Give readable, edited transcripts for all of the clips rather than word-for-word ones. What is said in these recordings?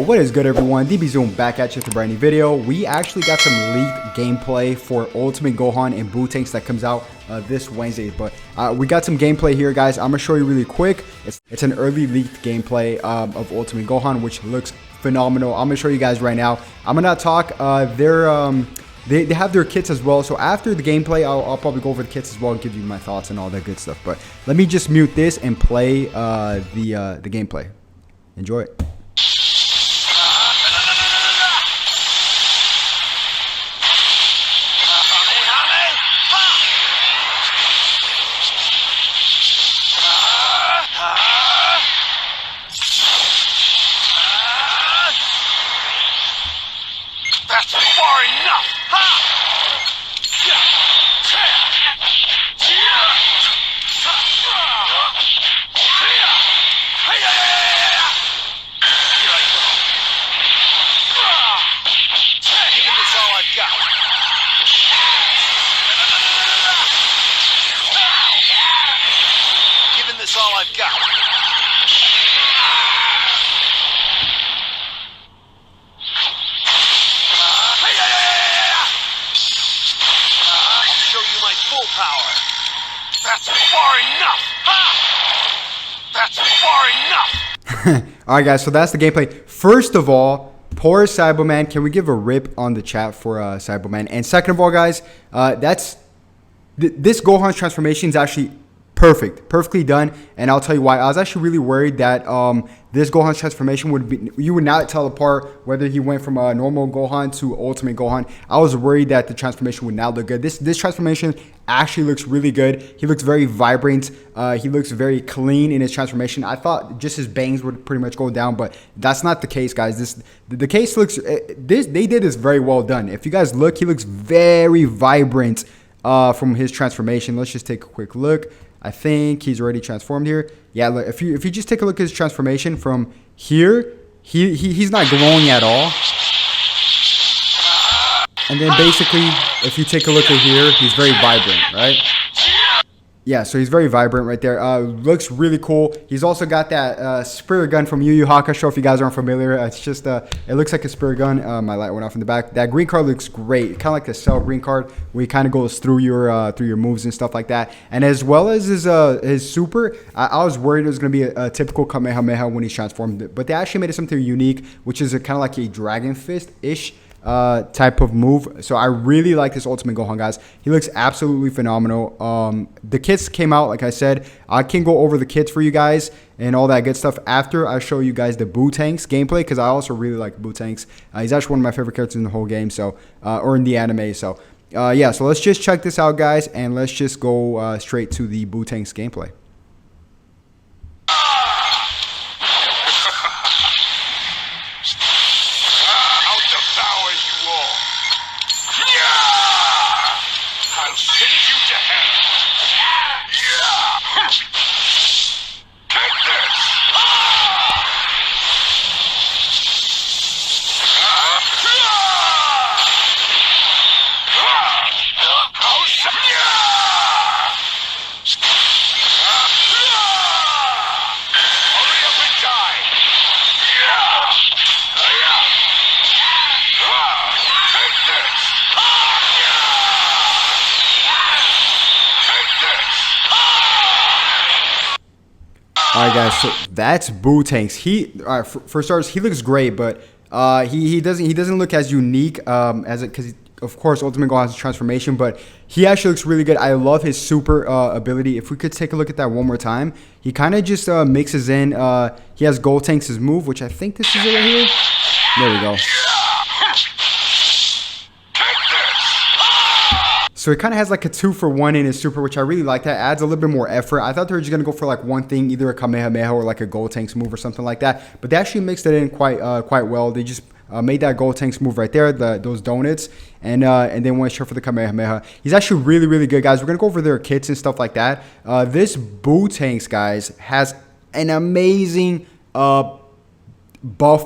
what is good, everyone? DBZoom back at you with a brand new video. We actually got some leaked gameplay for Ultimate Gohan and Buutenks that comes out this Wednesday. But we got some gameplay here, guys. I'm gonna show you really quick. It's an early leaked gameplay of Ultimate Gohan, which looks phenomenal. I'm gonna show you guys right now. I'm gonna talk. They have their kits as well. So after the gameplay, I'll probably go over the kits as well and give you my thoughts and all that good stuff. But let me just mute this and play the gameplay. Enjoy it. That's far enough! Ha! Giving this all I've got. Giving this all I've got. Full power. That's far enough. Ha! That's far enough. All right, guys. So that's the gameplay. First of all, poor Cyberman. Can we give a rip on the chat for Cyberman? And second of all, guys, this Gohan's transformation is actually perfectly done, and I'll tell you why. I was actually really worried that this Gohan's transformation you would not tell apart whether he went from a normal Gohan to Ultimate Gohan. I was worried that the transformation would not look good. This transformation actually looks really good. He looks very vibrant. He looks very clean in his transformation. I thought just his bangs would pretty much go down, but that's not the case, guys. The case looks they did this very well done. If you guys look, he looks very vibrant from his transformation. Let's just take a quick look. I think he's already transformed here. Yeah, look, if you just take a look at his transformation from here, he's not glowing at all. And then basically, if you take a look at here, he's very vibrant, right? Yeah, so he's very vibrant right there. Looks really cool. He's also got that spirit gun from Yu Yu Hakusho. If you guys aren't familiar, it's just it looks like a spirit gun. My light went off in the back. That green card looks great. Kind of like the Cell green card, where he kind of goes through your moves and stuff like that. And as well as his super, I was worried it was gonna be a typical Kamehameha when he's transformed, but they actually made it something unique, which is kind of like a Dragon Fist ish type of move. So I really like this Ultimate Gohan, guys. He looks absolutely phenomenal. The kits came out, like I said. I can go over the kits for you guys and all that good stuff after I show you guys the Buutenks gameplay, because I also really like Buutenks. He's actually one of my favorite characters in the whole game, so or in the anime. So yeah, so let's just check this out, guys, and let's just go straight to the Buutenks gameplay. I'll send you to hell. Take this. Hurry up and die. Take this. All right, guys, so that's Buutenks. For starters, he looks great, but he doesn't look as unique as it, because of course Ultimate Gohan has a transformation, but he actually looks really good. I love his super ability. If we could take a look at that one more time, he kind of just mixes in. He has Gotenks' move, which I think this is it right here. There we go. So it kind of has like a 2-for-1 in his super, which I really like. That adds a little bit more effort. I thought they were just going to go for like one thing, either a Kamehameha or like a Gotenks move or something like that. But they actually mixed it in quite well. They just made that Gotenks move right there, those donuts, and then went straight for the Kamehameha. He's actually really good, guys. We're going to go over their kits and stuff like that. This Buutenks, guys, has an amazing buff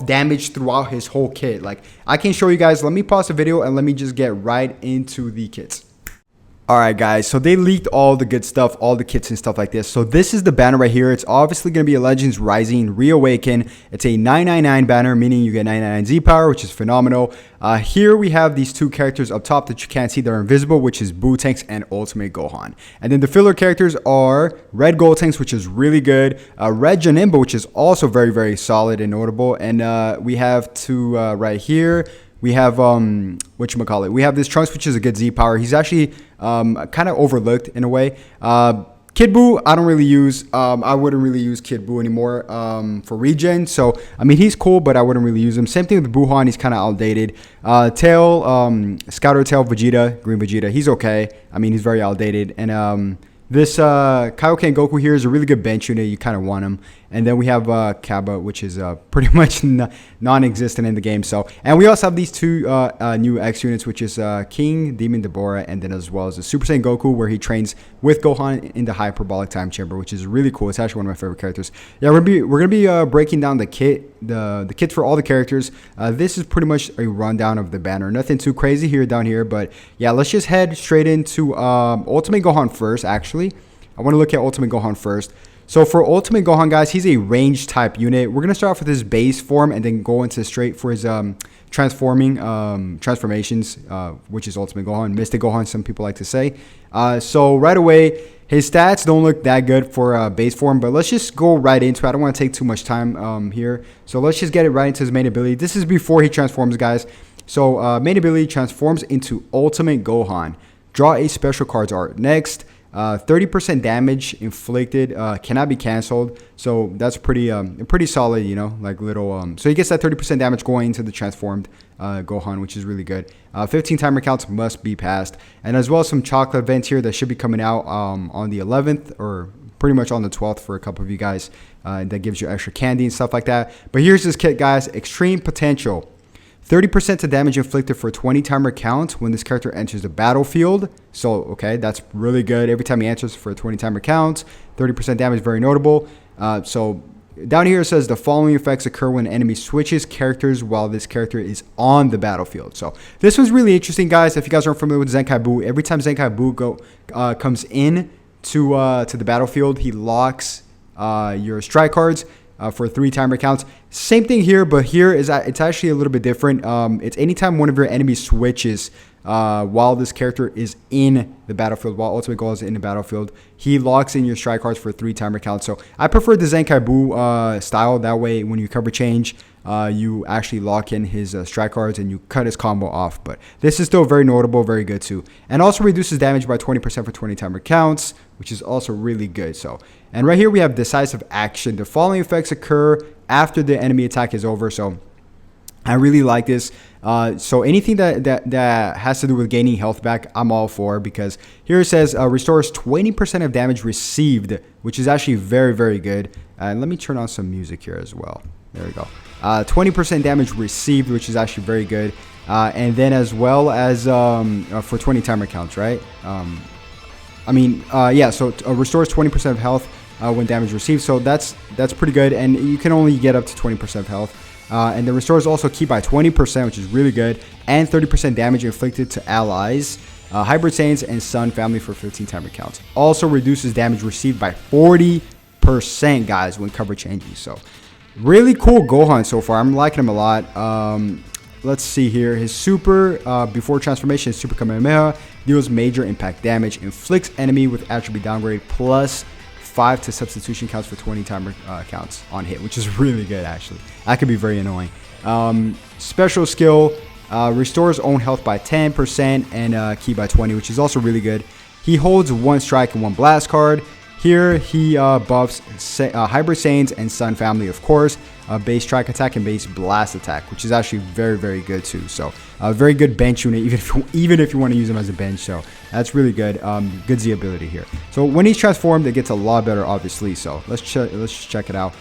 damage throughout his whole kit. Like, I can show you guys. Let me pause the video and let me just get right into the kits. All right, guys, so they leaked all the good stuff, all the kits and stuff like this. So this is the banner right here. It's obviously going to be a Legends Rising Reawaken. It's a 999 banner, meaning you get 999 Z power, which is phenomenal. Here we have these two characters up top that you can't see. They're invisible, which is Buutenks and Ultimate Gohan. And then the filler characters are Red Gotenks, which is really good. Red Janemba, which is also very, very solid and notable. And we have two right here. We have whatchamacallit. We have this Trunks, which is a good Z power. He's actually kind of overlooked in a way. Kid Buu, I don't really use. I wouldn't really use Kid Buu anymore for regen. So, I mean, he's cool, but I wouldn't really use him. Same thing with Gohan. He's kind of outdated. Tail, Scouter Tail Vegeta, Green Vegeta. He's okay. I mean, he's very outdated. And this Kaioken Goku here is a really good bench unit. You kind of want him. And then we have Kaba, which is pretty much non-existent in the game. So, and we also have these two new X units, which is King, Demon Deborah, and then as well as the Super Saiyan Goku, where he trains with Gohan in the Hyperbolic Time Chamber, which is really cool. It's actually one of my favorite characters. Yeah, we're gonna be breaking down the kits for all the characters. This is pretty much a rundown of the banner. Nothing too crazy here down here, but yeah, let's just head straight into Ultimate Gohan first. Actually, I want to look at Ultimate Gohan first. So for Ultimate Gohan, guys, he's a range type unit. We're going to start off with his base form and then go into straight for his transformations, which is Ultimate Gohan, Mystic Gohan, some people like to say. So right away, his stats don't look that good for base form, but let's just go right into it. I don't want to take too much time here. So let's just get it right into his main ability. This is before he transforms, guys. So main ability transforms into Ultimate Gohan. Draw a special cards art. Next. 30% damage inflicted, cannot be canceled, so that's pretty solid, you know, like little so he gets that 30% damage going into the transformed Gohan, which is really good. 15 timer counts must be passed, and as well as some chocolate events here that should be coming out on the 11th or pretty much on the 12th for a couple of you guys. That gives you extra candy and stuff like that. But here's this kit, guys. Extreme potential. 30% to damage inflicted for 20 timer count when this character enters the battlefield. So, okay, that's really good. Every time he enters for a 20 timer count, 30% damage, very notable. So, down here it says the following effects occur when an enemy switches characters while this character is on the battlefield. So, this was really interesting, guys. If you guys aren't familiar with Zenkai Buu, every time Zenkai Buu comes in to the battlefield, he locks your strike cards. For 3 timer counts. Same thing here, but here it's actually a little bit different. It's anytime one of your enemies switches while this character is in the battlefield, while Ultimate Gohan is in the battlefield, he locks in your strike cards for 3 timer counts. So I prefer the Zenkai Buu style. That way, when you cover change, you actually lock in his strike cards and you cut his combo off. But this is still very notable, very good too. And also reduces damage by 20% for 20 timer counts, which is also really good. So, and right here we have decisive action. The following effects occur after the enemy attack is over. So I really like this. So anything that has to do with gaining health back, I'm all for, because here it says restores 20% of damage received, which is actually very, very good. And let me turn on some music here as well. There we go. 20% damage received, which is actually very good. And then as well as for 20 timer counts, right? Yeah, so it restores 20% of health when damage received. So that's pretty good. And you can only get up to 20% of health. And the restores also keep by 20%, which is really good. And 30% damage inflicted to allies, Hybrid Saiyans, and Sun family for 15 timer counts. Also reduces damage received by 40%, guys, when cover changes. So really cool Gohan so far. I'm liking him a lot. Let's see here. His super, before transformation, his Super Kamehameha deals major impact damage, inflicts enemy with attribute downgrade, plus 5 to substitution counts for 20 timer counts on hit, which is really good, actually. That could be very annoying. Special skill, restores own health by 10% and ki by 20, which is also really good. He holds 1 strike and 1 blast card. Here he buffs Hybrid Saiyans and Sun family, of course, base strike attack and base blast attack, which is actually very, very good too. So a very good bench unit, even if you want to use him as a bench. So that's really good. Good Z ability here. So when he's transformed, it gets a lot better, obviously. So let's just check it out.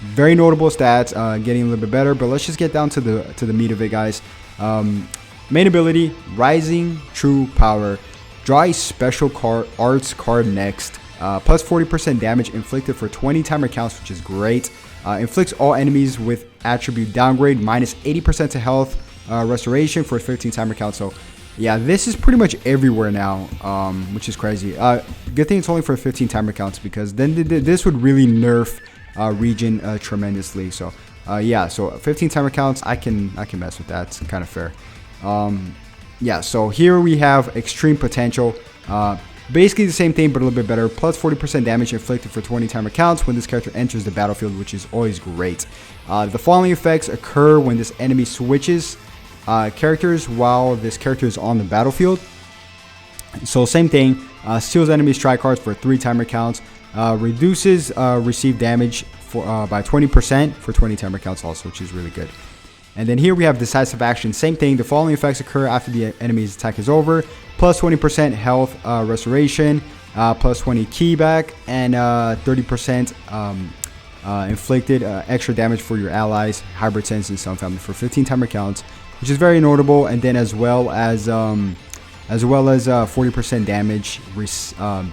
Very notable stats, getting a little bit better. But let's just get down to the meat of it, guys. Main ability: Rising True Power. Draw a special arts card next. Plus 40% damage inflicted for 20 timer counts, which is great. Inflicts all enemies with attribute downgrade, minus 80% to health restoration for 15 timer count. So Yeah, this is pretty much everywhere now, which is crazy. Good thing it's only for 15 timer counts, because then this would really nerf Region tremendously. So yeah, so 15 timer counts, I can mess with that. It's kind of fair. Yeah, so here we have extreme potential. Basically the same thing, but a little bit better. Plus 40% damage inflicted for 20 timer counts when this character enters the battlefield, which is always great. The following effects occur when this enemy switches characters while this character is on the battlefield. So same thing, steals enemy strike cards for 3 timer counts, reduces received damage for by 20% for 20 timer counts also, which is really good. And then here we have decisive action. Same thing. The following effects occur after the enemy's attack is over. Plus 20% health restoration, plus 20 key back, and 30% inflicted extra damage for your allies, hybrid sense, and some family for 15 timer counts, which is very notable. And then as well as 40% damage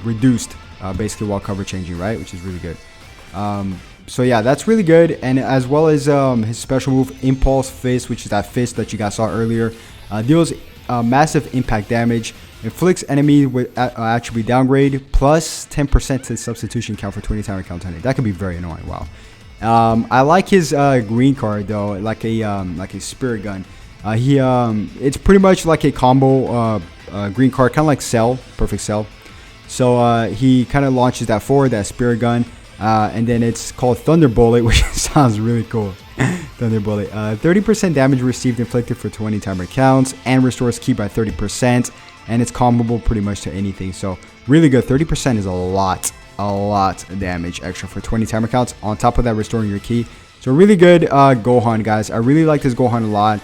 reduced basically while cover changing, right? Which is really good. So yeah, that's really good. And as well as his special move, Impulse Fist, which is that fist that you guys saw earlier, deals massive impact damage, inflicts enemy with attribute downgrade, plus 10% to substitution count for 20 timer count on it. That could be very annoying. Wow. I like his green card though, like a spirit gun. It's pretty much like a combo green card, kind of like Cell, perfect Cell. So he kind of launches that forward, that spirit gun. And then it's called Thunder Bullet, which sounds really cool. Thunder Bullet. 30% damage received inflicted for 20 timer counts, and restores ki by 30%. And it's comboable pretty much to anything. So really good. 30% is a lot of damage extra for 20 timer counts. On top of that, restoring your ki. So really good Gohan, guys. I really like this Gohan a lot.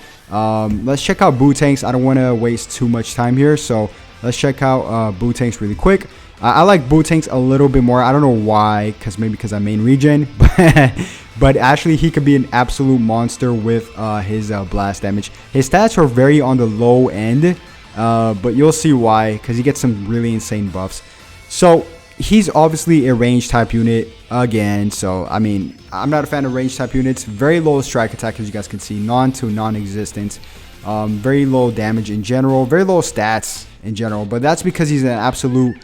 Let's check out Buutenks. I don't want to waste too much time here. So let's check out Buutenks really quick. I like Buutenks a little bit more. I don't know why, maybe because I'm main region, but actually he could be an absolute monster with his blast damage. His stats are very on the low end, but you'll see why, because he gets some really insane buffs. So he's obviously a range type unit again. So I mean, I'm not a fan of range type units. Very low strike attack, as you guys can see, non-existent. Very low damage in general, very low stats in general, but that's because he's an absolute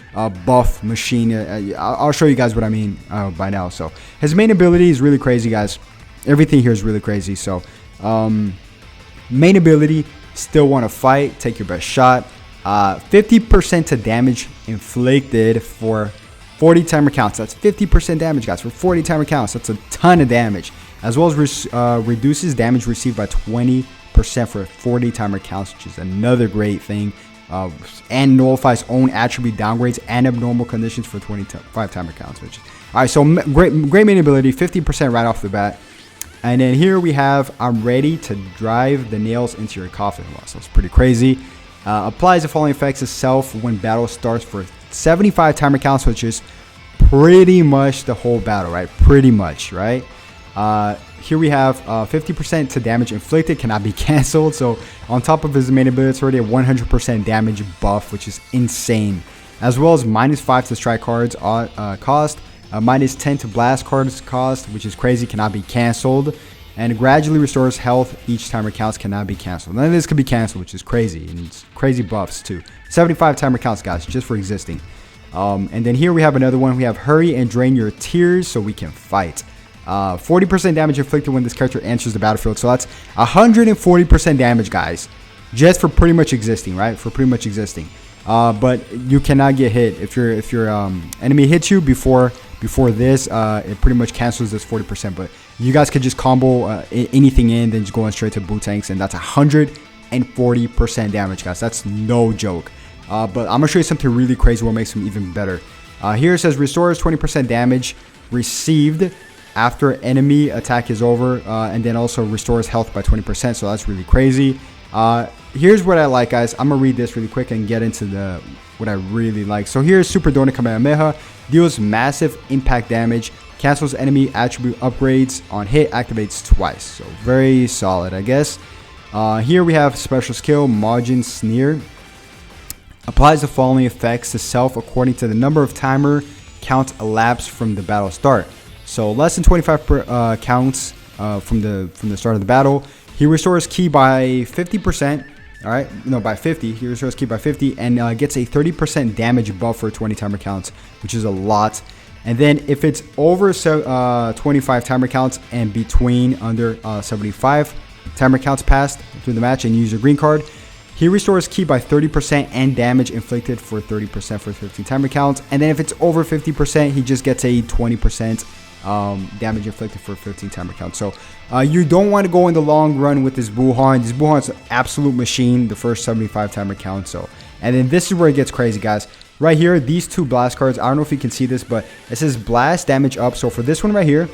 buff machine. I'll show you guys what I mean by now. So his main ability is really crazy, guys. Everything here is really crazy. So main ability, still want to fight, take your best shot. 50% to damage inflicted for 40 timer counts. That's 50% damage, guys, for 40 timer counts. That's a ton of damage. As well as reduces damage received by 20% for 40 timer counts, which is another great thing. And nullifies own attribute downgrades and abnormal conditions for 25 timer counts. Which, all right, so great main ability, 50% right off the bat. And then here we have, I'm ready to drive the nails into your coffin. Wow, so it's pretty crazy. Applies the following effects to self when battle starts for 75 timer counts, which is pretty much the whole battle, right? Pretty much, right? Here we have 50% to damage inflicted, cannot be cancelled. So on top of his main ability, it's already a 100% damage buff, which is insane. As well as -5 to strike cards cost, -10 to blast cards cost, which is crazy, cannot be cancelled. And gradually restores health each timer counts, cannot be cancelled. None of this could be cancelled, which is crazy. And it's crazy buffs too. 75 timer counts, guys, just for existing. And then here we have another one. We have hurry and drain your tears so we can fight. 40% damage inflicted when this character enters the battlefield. So that's 140% damage, guys, just for pretty much existing, right? For pretty much existing. But you cannot get hit if your enemy hits you before this. It pretty much cancels this 40%. But you guys could just combo anything in, then just go on straight to Buutenks, and that's 140% damage, guys. That's no joke. But I'm gonna show you something really crazy what makes him even better. Here it says restores 20% damage received after enemy attack is over, and then also restores health by 20%. So that's really crazy. Here's what I like, guys. I'm gonna read this really quick and get into what I really like. So here's Super Dona Kamehameha, deals massive impact damage, cancels enemy attribute upgrades on hit, activates twice. So very solid, I guess. Here we have special skill Majin Sneer, applies the following effects to self according to the number of timer counts elapsed from the battle start. So less than 25 counts from the start of the battle. He restores ki by 50%, All right, no, by 50. He restores ki by 50 and gets a 30% damage buff for 20 timer counts, which is a lot. And then if it's over 25 timer counts and between under 75 timer counts passed through the match and you use your green card, he restores ki by 30% and damage inflicted for 30% for 15 timer counts. And then if it's over 50%, he just gets a 20% damage inflicted for 15 timer counts. So you don't want to go in the long run with this Buuhan. This Buuhan's an absolute machine, the first 75 timer count. So, and then this is where it gets crazy, guys. Right here, these two blast cards, I don't know if you can see this, but it says blast damage up. So for this one right here,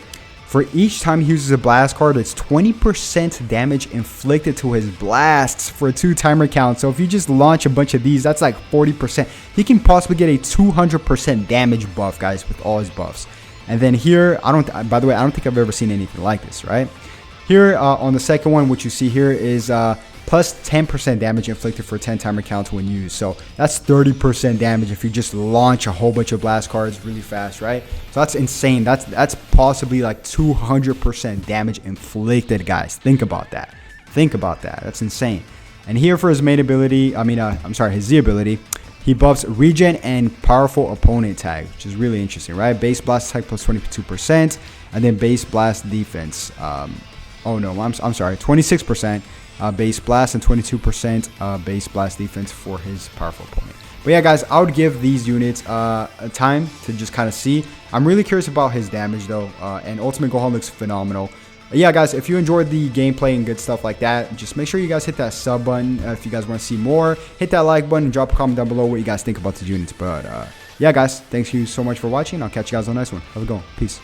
for each time he uses a blast card, it's 20% damage inflicted to his blasts for a 2 timer count. So if you just launch a bunch of these, that's like 40%. He can possibly get a 200% damage buff, guys, with all his buffs. And then here, by the way, I don't think I've ever seen anything like this, right? Here on the second one, what you see here is plus 10% damage inflicted for 10 timer counts when used. So that's 30% damage if you just launch a whole bunch of blast cards really fast, right? So that's insane. That's possibly like 200% damage inflicted, guys. Think about that. Think about that. That's insane. And here for his main ability, his Z ability, he buffs regen and powerful opponent tag, which is really interesting, right? Base blast attack plus 22%, and then base blast defense. I'm sorry, 26% base blast and 22% base blast defense for his powerful opponent. But yeah, guys, I would give these units a time to just kind of see. I'm really curious about his damage though, and Ultimate Gohan looks phenomenal. Yeah, guys, if you enjoyed the gameplay and good stuff like that, just make sure you guys hit that sub button if you guys want to see more. Hit that like button and drop a comment down below what you guys think about the units. But yeah, guys, thanks you so much for watching. I'll catch you guys on the next one. Have a good one. Peace.